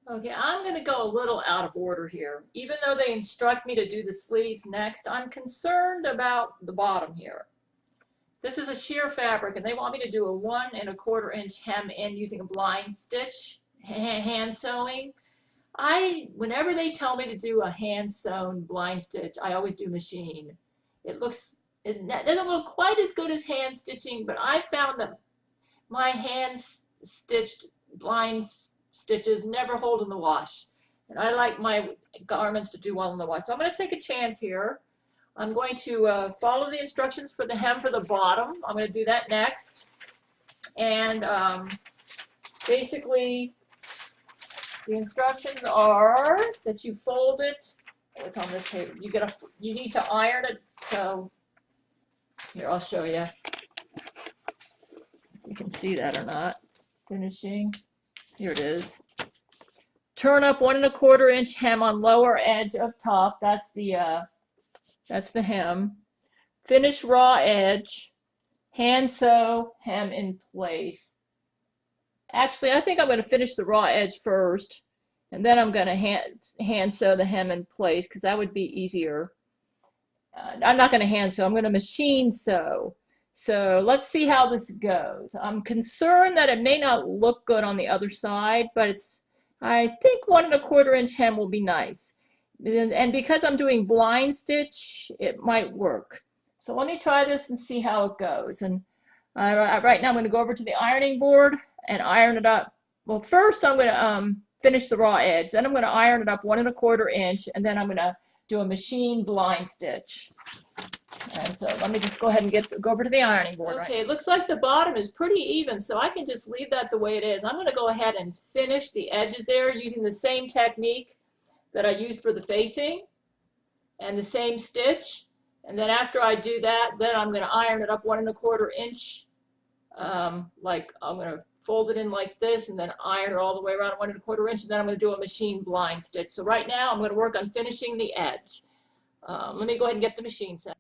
Okay, I'm going to go a little out of order here. Even though they instruct me to do the sleeves next, I'm concerned about the bottom here. This is a sheer fabric, and they want me to do a 1¼ inch hem in using a blind stitch, hand sewing. Whenever they tell me to do a hand sewn blind stitch, I always do machine. It doesn't look quite as good as hand stitching, but I found that my hand stitched blind stitches never hold in the wash. And I like my garments to do well in the wash. So I'm going to take a chance here. I'm going to follow the instructions for the hem for the bottom. I'm going to do that next. And basically, the instructions are that you fold it. Oh, it's on this paper. You need to iron it. So here, I'll show you. You can see that or not. Finishing. Here it is. Turn up 1¼ inch hem on lower edge of top. That's the hem. Finish raw edge. Hand sew hem in place. Actually, I think I'm going to finish the raw edge first, and then I'm going to hand sew the hem in place because that would be easier. I'm not going to hand sew. I'm going to machine sew. So let's see how this goes. I'm concerned that it may not look good on the other side, but I think 1¼ inch hem will be nice. And because I'm doing blind stitch, it might work. So let me try this and see how it goes. And right now I'm going to go over to the ironing board and iron it up. Well, first I'm going to finish the raw edge. Then I'm going to iron it up 1¼ inch, and then I'm going to do a machine blind stitch. And so let me just go ahead and go over to the ironing board. Okay, it looks like the bottom is pretty even, so I can just leave that the way it is. I'm going to go ahead and finish the edges there using the same technique that I used for the facing and the same stitch. And then after I do that, then I'm going to iron it up 1¼ inch. Like I'm going to fold it in like this and then iron it all the way around 1¼ inch, and then I'm going to do a machine blind stitch. So right now I'm going to work on finishing the edge. Let me go ahead and get the machine set.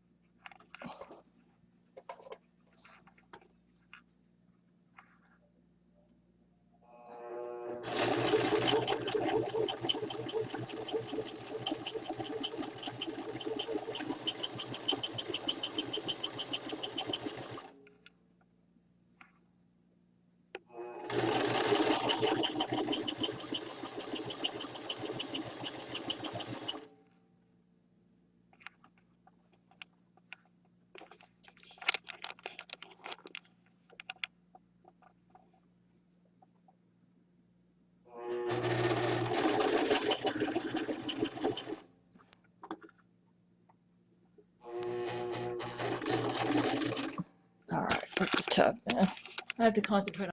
This is tough, man. I have to concentrate on.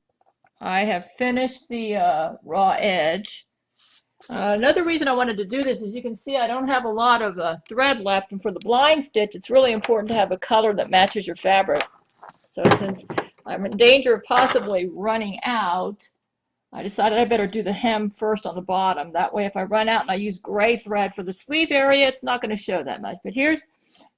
I have finished the raw edge. Another reason I wanted to do this is you can see I don't have a lot of thread left, and for the blind stitch it's really important to have a color that matches your fabric. So since I'm in danger of possibly running out, I decided I better do the hem first on the bottom. That way if I run out and I use gray thread for the sleeve area, it's not going to show that much. But here's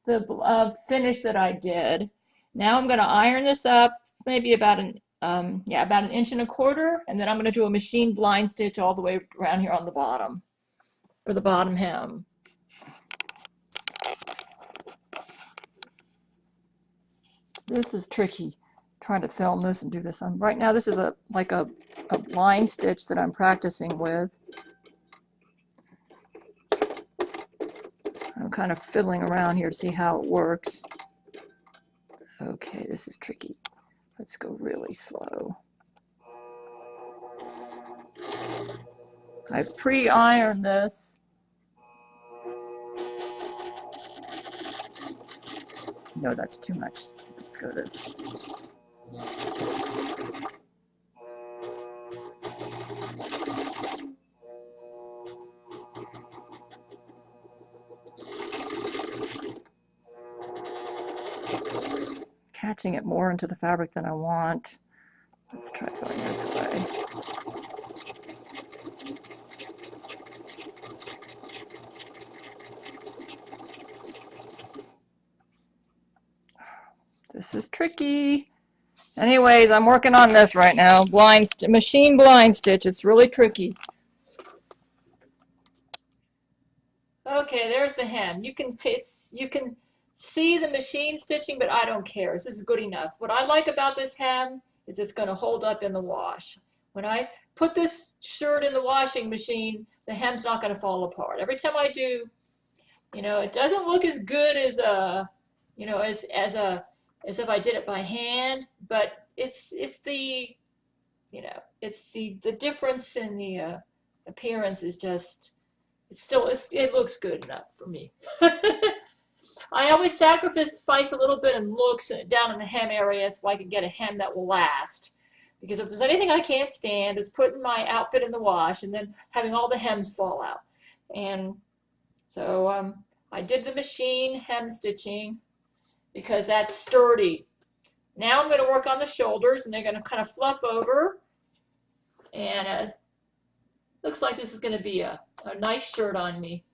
the finish that I did. Now I'm going to iron this up, maybe about an 1¼ inch, and then I'm going to do a machine blind stitch all the way around here on the bottom for the bottom hem. This is tricky, trying to film this and do this. Right now this is like a blind stitch that I'm practicing with. I'm kind of fiddling around here to see how it works. Okay, this is tricky. Let's go really slow. I've pre-ironed this. No, that's too much. Let's go this. Catching it more into the fabric than I want. Let's try going this way. This is tricky. Anyways, I'm working on this right now. Machine blind stitch. It's really tricky. Okay, there's the hem. You can see the machine stitching, but I don't care. This is good enough. What I like about this hem is it's going to hold up in the wash. When I put this shirt in the washing machine, the hem's not going to fall apart. Every time I do, you know, it doesn't look as good as you know, as if I did it by hand, but it's the, you know, it's the difference in the appearance is just, it looks good enough for me. I always sacrifice a little bit and looks down in the hem area so I can get a hem that will last. Because if there's anything I can't stand is putting my outfit in the wash and then having all the hems fall out. And so I did the machine hem stitching because that's sturdy. Now I'm going to work on the shoulders, and they're going to kind of fluff over. And looks like this is going to be a nice shirt on me.